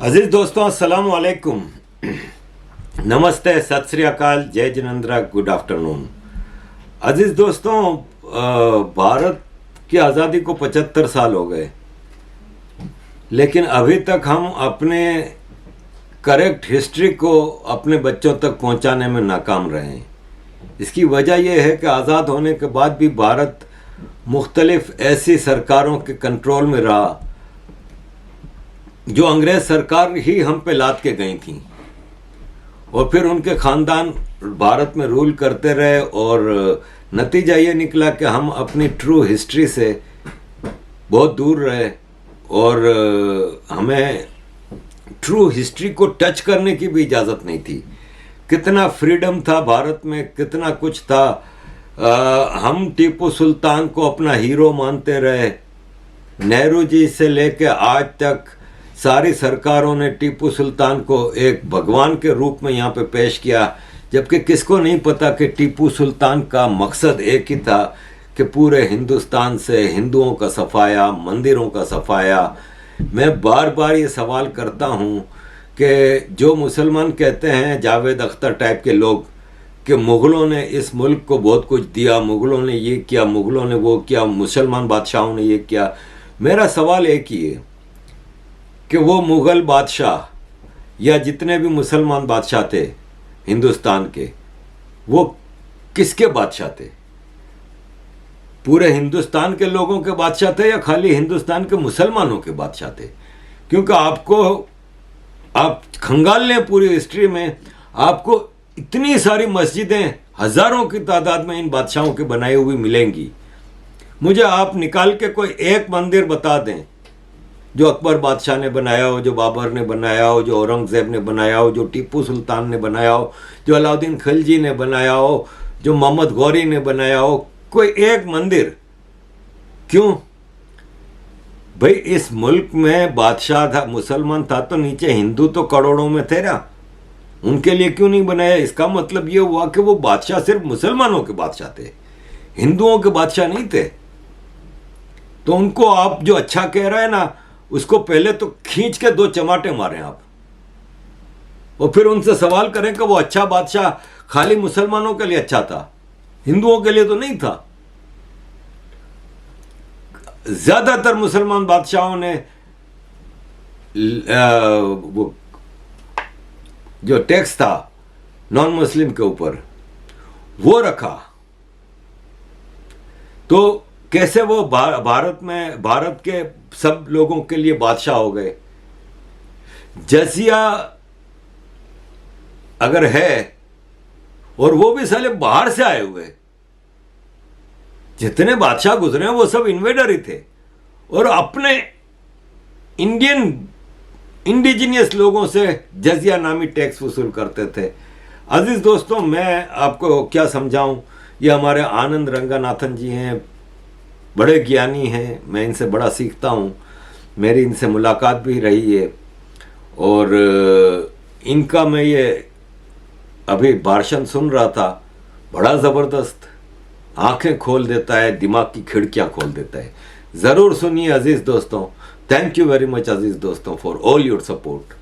अजीज दोस्तों, अस्सलाम वालेकुम, नमस्ते, सत श्री अकाल, जय जिनेंद्रा, गुड आफ्टरनून। अजीज दोस्तों, भारत की आज़ादी को 75 साल हो गए, लेकिन अभी तक हम अपने करेक्ट हिस्ट्री को अपने बच्चों तक पहुंचाने में नाकाम रहे हैं। इसकी वजह यह है कि आज़ाद होने के बाद भी भारत मुख्तलिफ ऐसी सरकारों के कंट्रोल में रहा जो अंग्रेज सरकार ही हम पे लाद के गई थी, और फिर उनके ख़ानदान भारत में रूल करते रहे, और नतीजा ये निकला कि हम अपनी ट्रू हिस्ट्री से बहुत दूर रहे और हमें ट्रू हिस्ट्री को टच करने की भी इजाज़त नहीं थी। कितना फ्रीडम था भारत में, कितना कुछ था। हम टीपू सुल्तान को अपना हीरो मानते रहे। नेहरू जी से लेकर आज तक सारी सरकारों ने टीपू सुल्तान को एक भगवान के रूप में यहाँ पे पेश किया, जबकि किसको नहीं पता कि टीपू सुल्तान का मकसद एक ही था कि पूरे हिंदुस्तान से हिंदुओं का सफाया, मंदिरों का सफाया। मैं बार बार ये सवाल करता हूँ कि जो मुसलमान कहते हैं, जावेद अख्तर टाइप के लोग, कि मुग़लों ने इस मुल्क को बहुत कुछ दिया, मुग़लों ने ये किया, मुग़लों ने वो किया, मुसलमान बादशाहों ने ये किया। मेरा सवाल एक ही है कि वो मुग़ल बादशाह या जितने भी मुसलमान बादशाह थे हिंदुस्तान के, वो किसके बादशाह थे? पूरे हिंदुस्तान के लोगों के बादशाह थे या खाली हिंदुस्तान के मुसलमानों के बादशाह थे? क्योंकि आप खंगाल लें पूरी हिस्ट्री में, आपको इतनी सारी मस्जिदें हज़ारों की तादाद में इन बादशाहों की बनाई हुई मिलेंगी। मुझे आप निकाल के कोई एक मंदिर बता दें जो अकबर बादशाह ने बनाया हो, जो बाबर ने बनाया हो, जो औरंगज़ेब ने बनाया हो, जो टीपू सुल्तान ने बनाया हो, जो अलाउद्दीन खिलजी ने बनाया हो, जो मोहम्मद गौरी ने बनाया हो। कोई एक मंदिर क्यों? भाई, इस मुल्क में बादशाह था, मुसलमान था तो नीचे हिंदू तो करोड़ों में थे ना, उनके लिए क्यों नहीं बनाया? इसका मतलब ये हुआ कि वो बादशाह सिर्फ मुसलमानों के बादशाह थे, हिंदुओं के बादशाह नहीं थे। तो उनको आप जो अच्छा कह रहे हैं ना, उसको पहले तो खींच के 2 चमाटे मारें आप, और फिर उनसे सवाल करें कि वो अच्छा बादशाह खाली मुसलमानों के लिए अच्छा था, हिंदुओं के लिए तो नहीं था। ज्यादातर मुसलमान बादशाहों ने वो जो टैक्स था नॉन मुस्लिम के ऊपर वो रखा। तो कैसे वो भारत के सब लोगों के लिए बादशाह हो गए? जजिया अगर है, और वो भी साले बाहर से आए हुए, जितने बादशाह गुजरे हैं वो सब इन्वेडर ही थे, और अपने इंडिजिनियस लोगों से जजिया नामी टैक्स वसूल करते थे। अजीज दोस्तों, मैं आपको क्या समझाऊं, ये हमारे आनंद रंगनाथन जी हैं, बड़े ज्ञानी हैं, मैं इनसे बड़ा सीखता हूँ, मेरी इनसे मुलाकात भी रही है, और इनका मैं ये अभी भाषण सुन रहा था, बड़ा ज़बरदस्त, आंखें खोल देता है, दिमाग की खिड़कियाँ खोल देता है। ज़रूर सुनिए अजीज़ दोस्तों। थैंक यू वेरी मच अजीज़ दोस्तों for all your support.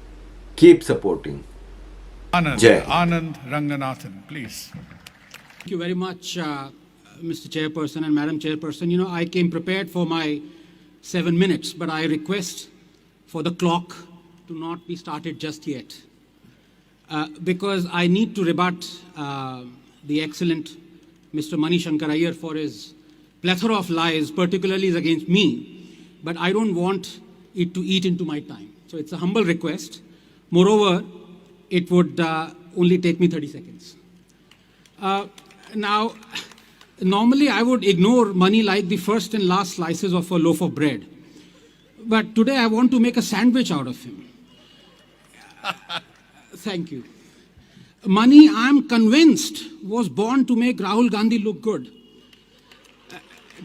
Keep supporting. Anand Ranganathan, please. Thank you very much, Mr. Chairperson and Madam Chairperson. You know, I came prepared for my 7 minutes, but I request for the clock to not be started just yet, because I need to rebut the excellent Mr. Mani Shankar Iyer for his plethora of lies, particularly against me, but I don't want it to eat into my time. So it's a humble request. Moreover, it would only take me 30 seconds. Now, normally I would ignore money like the first and last slices of a loaf of bread. But today I want to make a sandwich out of him. Thank you. Money, I'm convinced, was born to make Rahul Gandhi look good.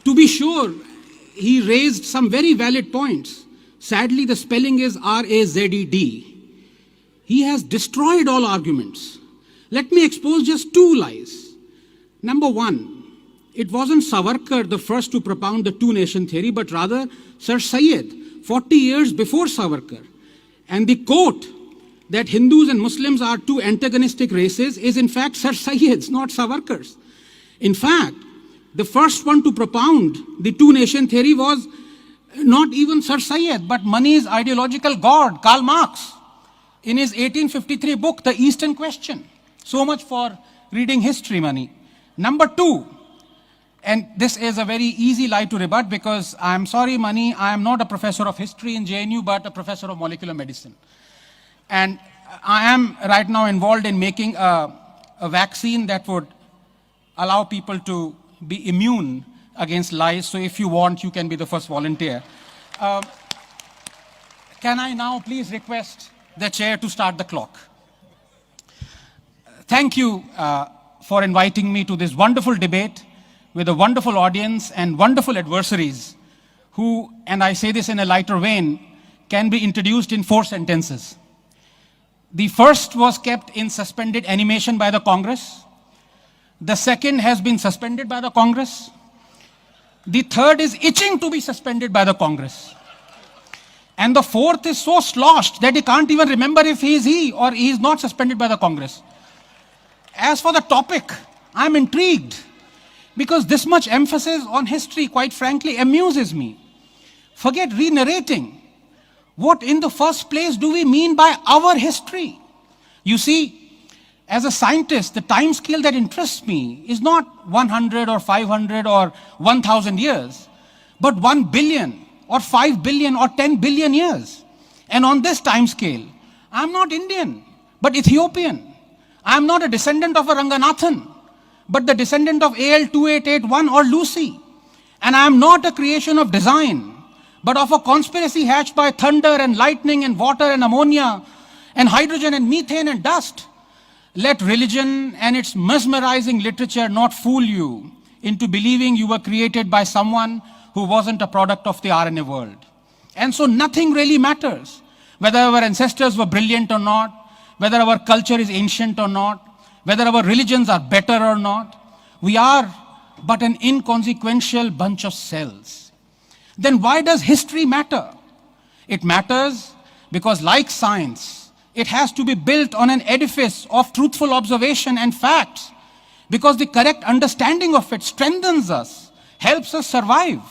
To be sure, he raised some very valid points. Sadly, the spelling is R-A-Z-E-D. He has destroyed all arguments. Let me expose just 2 lies. Number 1, it wasn't Savarkar the first to propound the 2-nation theory, but rather Sir Syed, 40 years before Savarkar. And the quote that Hindus and Muslims are two antagonistic races is in fact Sir Sayyid's, not Savarkar's. In fact, the first one to propound the two-nation theory was not even Sir Sayyid, but money's ideological god, Karl Marx, in his 1853 book, The Eastern Question. So much for reading history, money. Number two, and this is a very easy lie to rebut because I'm sorry, money, I am not a professor of history in JNU, but a professor of molecular medicine. And I am right now involved in making a vaccine that would allow people to be immune against lies. So if you want, you can be the first volunteer. Can I now please request the chair to start the clock? Thank you for inviting me to this wonderful debate with a wonderful audience and wonderful adversaries who, and I say this in a lighter vein, can be introduced in 4 sentences. The first was kept in suspended animation by the Congress. The second has been suspended by the Congress. The third is itching to be suspended by the Congress. And the fourth is so sloshed that he can't even remember if he or he is not suspended by the Congress. As for the topic, I'm intrigued because this much emphasis on history, quite frankly, amuses me. Forget re-narrating. What in the first place do we mean by our history? You see, as a scientist, the time scale that interests me is not 100 or 500 or 1,000 years, but 1 billion or 5 billion or 10 billion years. And on this time scale, I'm not Indian, but Ethiopian. I'm not a descendant of a Ranganathan, but the descendant of AL2881 or Lucy. And I'm not a creation of design, but of a conspiracy hatched by thunder and lightning and water and ammonia and hydrogen and methane and dust. Let religion and its mesmerizing literature not fool you into believing you were created by someone who wasn't a product of the RNA world. And so nothing really matters, whether our ancestors were brilliant or not, whether our culture is ancient or not, whether our religions are better or not. We are but an inconsequential bunch of cells. Then why does history matter? It matters because, like science, it has to be built on an edifice of truthful observation and facts, because the correct understanding of it strengthens us, helps us survive,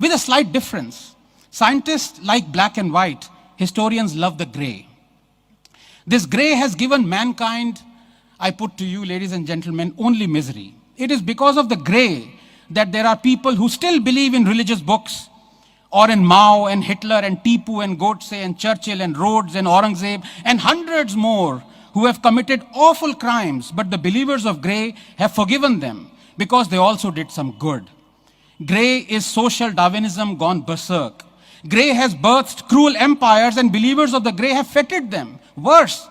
with a slight difference. Scientists like black and white, historians love the gray. This gray has given mankind, I put to you, ladies and gentlemen, only misery. It is because of the gray that there are people who still believe in religious books, or in Mao and Hitler and Tipu and Godse and Churchill and Rhodes and Aurangzeb and hundreds more who have committed awful crimes, but the believers of grey have forgiven them because they also did some good. Grey is social Darwinism gone berserk. Grey has birthed cruel empires and believers of the grey have feted them. Worse,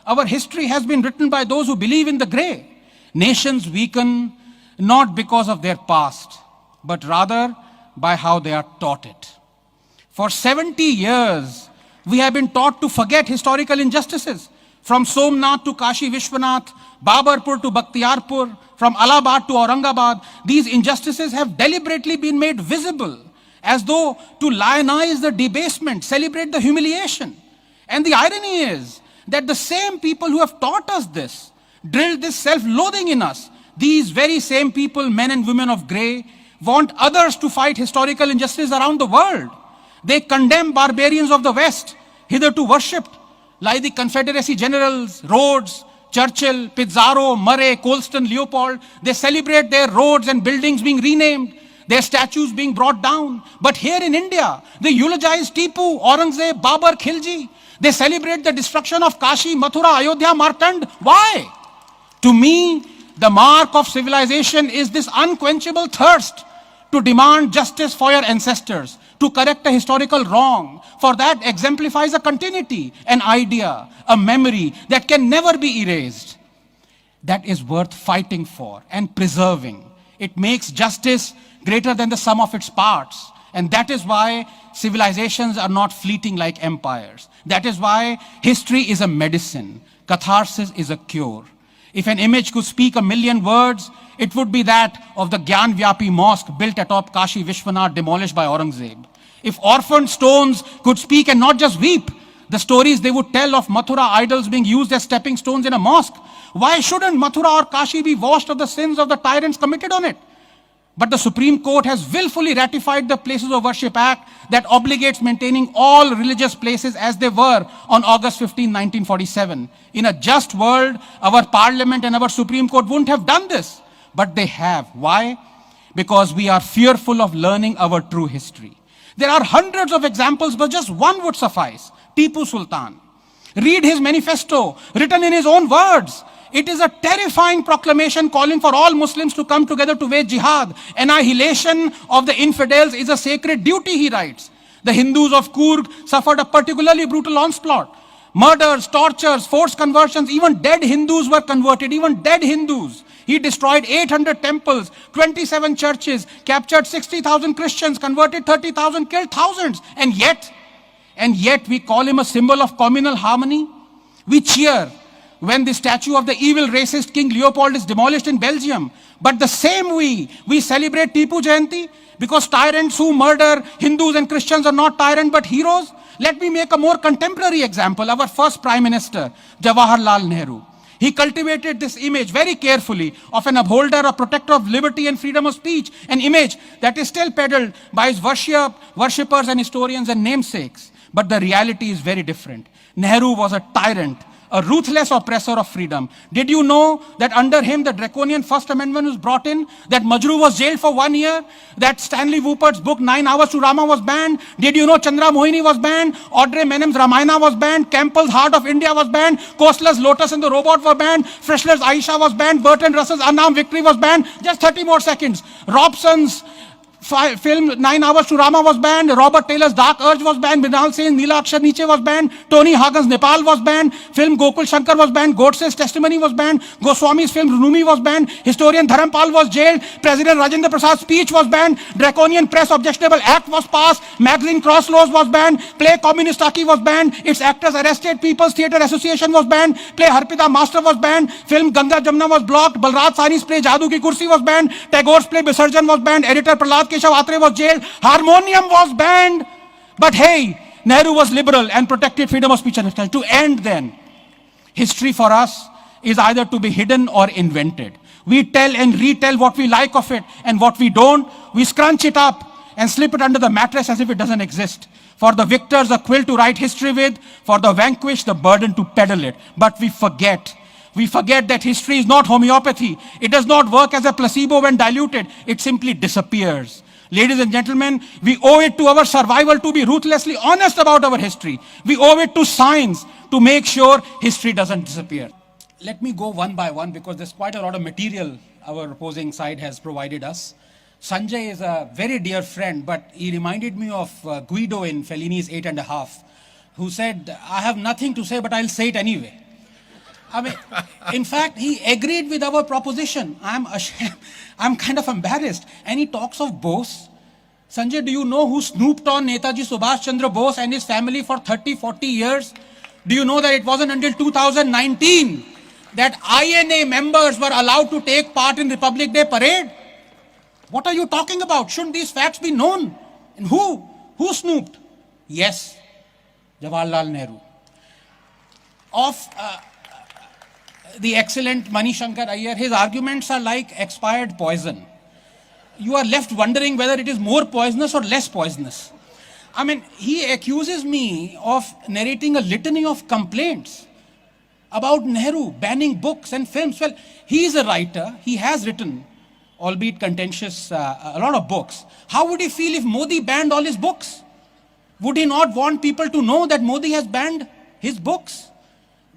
our history has been written by those who believe in the grey. Nations weaken not because of their past, but rather by how they are taught it. For 70 years, we have been taught to forget historical injustices. From Somnath to Kashi Vishwanath, Babarpur to Bakhtiarpur, from Allahabad to Aurangabad, these injustices have deliberately been made visible, as though to lionize the debasement, celebrate the humiliation. And the irony is that the same people who have taught us this, drilled this self-loathing in us, these very same people, men and women of grey, want others to fight historical injustice around the world. They condemn barbarians of the West, hitherto worshipped, like the Confederacy generals, Rhodes, Churchill, Pizarro, Murray, Colston, Leopold. They celebrate their roads and buildings being renamed, their statues being brought down. But here in India, they eulogize Tipu, Aurangzeb, Babar, Khilji. They celebrate the destruction of Kashi, Mathura, Ayodhya, Martand. Why? To me, the mark of civilization is this unquenchable thirst to demand justice for your ancestors, to correct a historical wrong. For that exemplifies a continuity, an idea, a memory that can never be erased. That is worth fighting for and preserving. It makes justice greater than the sum of its parts. And that is why civilizations are not fleeting like empires. That is why history is a medicine. Catharsis is a cure. If an image could speak 1,000,000 words, it would be that of the Gyan-Vyapi mosque built atop Kashi Vishwanath, demolished by Aurangzeb. If orphaned stones could speak and not just weep, The stories they would tell of Mathura idols being used as stepping stones in a mosque. Why shouldn't Mathura or Kashi be washed of the sins of the tyrants committed on it? But the Supreme Court has willfully ratified the Places of Worship Act that obligates maintaining all religious places as they were on August 15, 1947. In a just world, our Parliament and our Supreme Court wouldn't have done this. But they have. Why? Because we are fearful of learning our true history. There are hundreds of examples, but just one would suffice. Tipu Sultan. Read his manifesto, written in his own words. It is a terrifying proclamation calling for all Muslims to come together to wage jihad. Annihilation of the infidels is a sacred duty, he writes. The Hindus of Coorg suffered a particularly brutal onslaught. Murders, tortures, forced conversions, even dead Hindus were converted, even dead Hindus. He destroyed 800 temples, 27 churches, captured 60,000 Christians, converted 30,000, killed thousands. And yet we call him a symbol of communal harmony. We cheer when the statue of the evil racist King Leopold is demolished in Belgium. But the same we celebrate Tipu Jayanti because tyrants who murder Hindus and Christians are not tyrants but heroes. Let me make a more contemporary example. Our first Prime Minister, Jawaharlal Nehru. He cultivated this image very carefully of an upholder, a protector of liberty and freedom of speech, an image that is still peddled by his worshippers and historians and namesakes. But the reality is very different. Nehru was a tyrant, a ruthless oppressor of freedom. Did you know that under him the draconian First Amendment was brought in? That Majru was jailed for 1 year? That Stanley Woopert's book 9 Hours to Rama was banned? Did you know Chandra Mohini was banned? Audrey Menem's Ramayana was banned? Campbell's Heart of India was banned? Kostler's Lotus and the Robot were banned? Frischler's Aisha was banned? Burton Russell's Unarmed Victory was banned? Just 30 more seconds. Robson's film 9 Hours to Rama was banned. Robert Taylor's Dark Urge was banned. Mrinal Sen's Neela Akshar Niche was banned. Tony Hagan's Nepal was banned. Film Gokul Shankar was banned. Godse's Testimony was banned. Goswami's film Rumi was banned. Historian Dharampal was jailed. President Rajendra Prasad's speech was banned. Draconian Press Objectionable Act was passed. Magazine Cross Laws was banned. Play Communistaki was banned. Its actors arrested. People's Theatre Association was banned. Play Harpita Master was banned. Film Ganga Jamna was blocked. Balraj Sani's play Jadoo Ki Kursi was banned. Tagore's play Visarjan was banned. Editor Prahlad Keshav Atre was jailed. Harmonium was banned. But hey, Nehru was liberal and protected freedom of speech and expression. To end then, history for us is either to be hidden or invented. We tell and retell what we like of it, and what we don't, we scrunch it up and slip it under the mattress as if it doesn't exist. For the victors, a quill to write history with. For the vanquished, the burden to peddle it. But we forget. We forget that history is not homeopathy. It does not work as a placebo when diluted. It simply disappears. Ladies and gentlemen, we owe it to our survival to be ruthlessly honest about our history. We owe it to science to make sure history doesn't disappear. Let me go one by one because there's quite a lot of material our opposing side has provided us. Sanjay is a very dear friend, but he reminded me of Guido in Fellini's 8½, who said, I have nothing to say, but I'll say it anyway. I mean, in fact, he agreed with our proposition. I'm ashamed. I'm kind of embarrassed. And he talks of Bose. Sanjay, do you know who snooped on Netaji Subhash Chandra Bose and his family for 30, 40 years? Do you know that it wasn't until 2019 that INA members were allowed to take part in Republic Day parade? What are you talking about? Shouldn't these facts be known? And who? Who snooped? Yes, Jawaharlal Nehru. Of the excellent Mani Shankar Iyer, his arguments are like expired poison. You are left wondering whether it is more poisonous or less poisonous. I mean, he accuses me of narrating a litany of complaints about Nehru banning books and films. Well, he is a writer. He has written, albeit contentious, a lot of books. How would he feel if Modi banned all his books? Would he not want people to know that Modi has banned his books?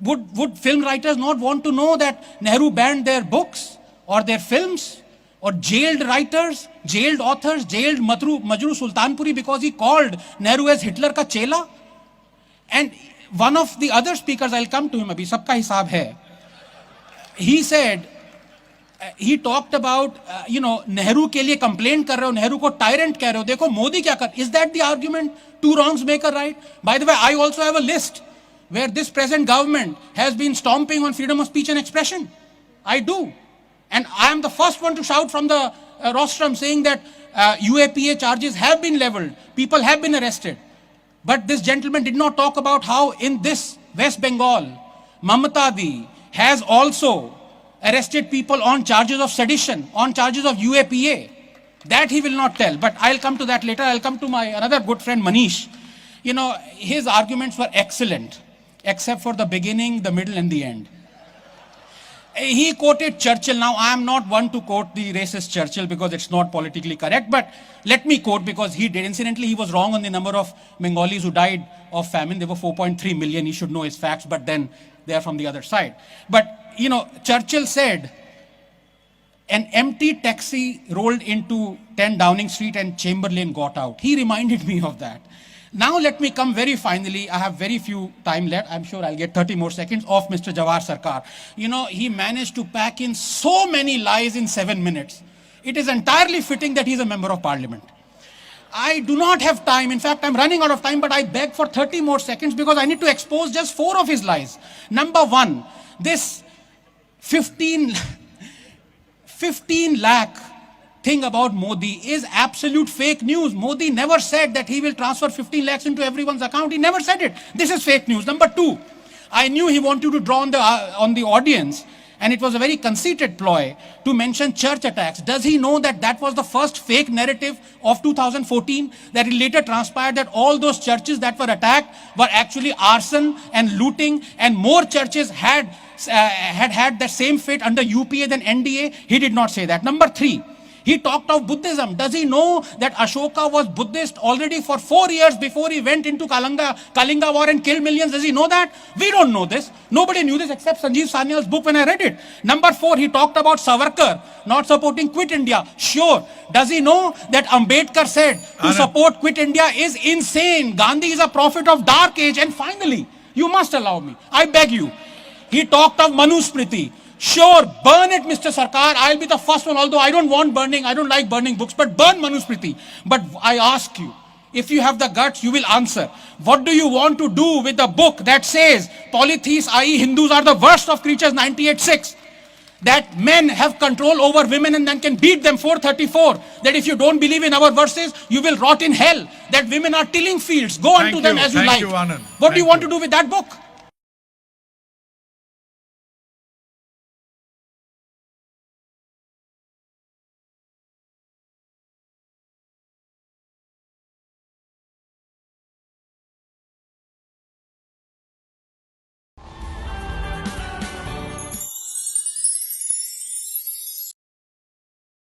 Would film writers not want to know that Nehru banned their books or their films, or jailed writers, jailed authors, jailed Majru Sultanpuri because he called Nehru as Hitler ka chela? And one of the other speakers, I'll come to him abhi, sabka hisab hai. He said, he talked about, Nehru ke liye complaint kar rahe ho, Nehru ko tyrant keh rahe ho, dekho Modi kya kar. Is that the argument? Two wrongs make a right? By the way, I also have a list where this present government has been stomping on freedom of speech and expression. I do. And I am the first one to shout from the rostrum saying that UAPA charges have been leveled. People have been arrested. But this gentleman did not talk about how in this West Bengal, Mamata Di has also arrested people on charges of sedition, on charges of UAPA. That he will not tell, but I'll come to that later. I'll come to my another good friend Manish. You know, his arguments were excellent, except for the beginning, the middle, and the end. He quoted Churchill. Now, I am not one to quote the racist Churchill because it's not politically correct, but let me quote because he did. Incidentally, he was wrong on the number of Bengalis who died of famine. There were 4.3 million. He should know his facts, but then they are from the other side. But, you know, Churchill said, an empty taxi rolled into 10 Downing Street and Chamberlain got out. He reminded me of that. Now let me come very finally, I have very few time left, I'm sure I'll get 30 more seconds, of Mr. Jawahar Sarkar. You know, he managed to pack in so many lies in 7 minutes. It is entirely fitting that he's a member of parliament. I do not have time, in fact I'm running out of time, but I beg for 30 more seconds because I need to expose just 4 of his lies. Number 1, this 15 lakh thing about Modi is absolute fake news. Modi never said that he will transfer 15 lakhs into everyone's account. He never said it. This is fake news. Number 2, I knew he wanted to draw on the audience, and it was a very conceited ploy to mention church attacks. Does he know that that was the first fake narrative of 2014? That it later transpired that all those churches that were attacked were actually arson and looting, and more churches had that same fate under UPA than NDA? He did not say that. Number 3, he talked of Buddhism. Does he know that Ashoka was Buddhist already for 4 years before he went into Kalinga war and killed millions? Does he know that? We don't know this. Nobody knew this except Sanjeev Sanyal's book when I read it. Number 4, he talked about Savarkar not supporting Quit India. Sure. Does he know that Ambedkar said to support Quit India is insane? Gandhi is a prophet of dark age. And finally, you must allow me, I beg you, he talked of Manusmriti. Sure, burn it, Mr. Sarkar. I'll be the first one, although I don't want burning. I don't like burning books, but burn Manusmriti. But I ask you, if you have the guts, you will answer. What do you want to do with the book that says polytheists, i.e. Hindus, are the worst of creatures, 98.6? That men have control over women and then can beat them, 434. That if you don't believe in our verses, you will rot in hell. That women are tilling fields. Go on to them as you like. Thank you, Anand. What do you want to do with that book?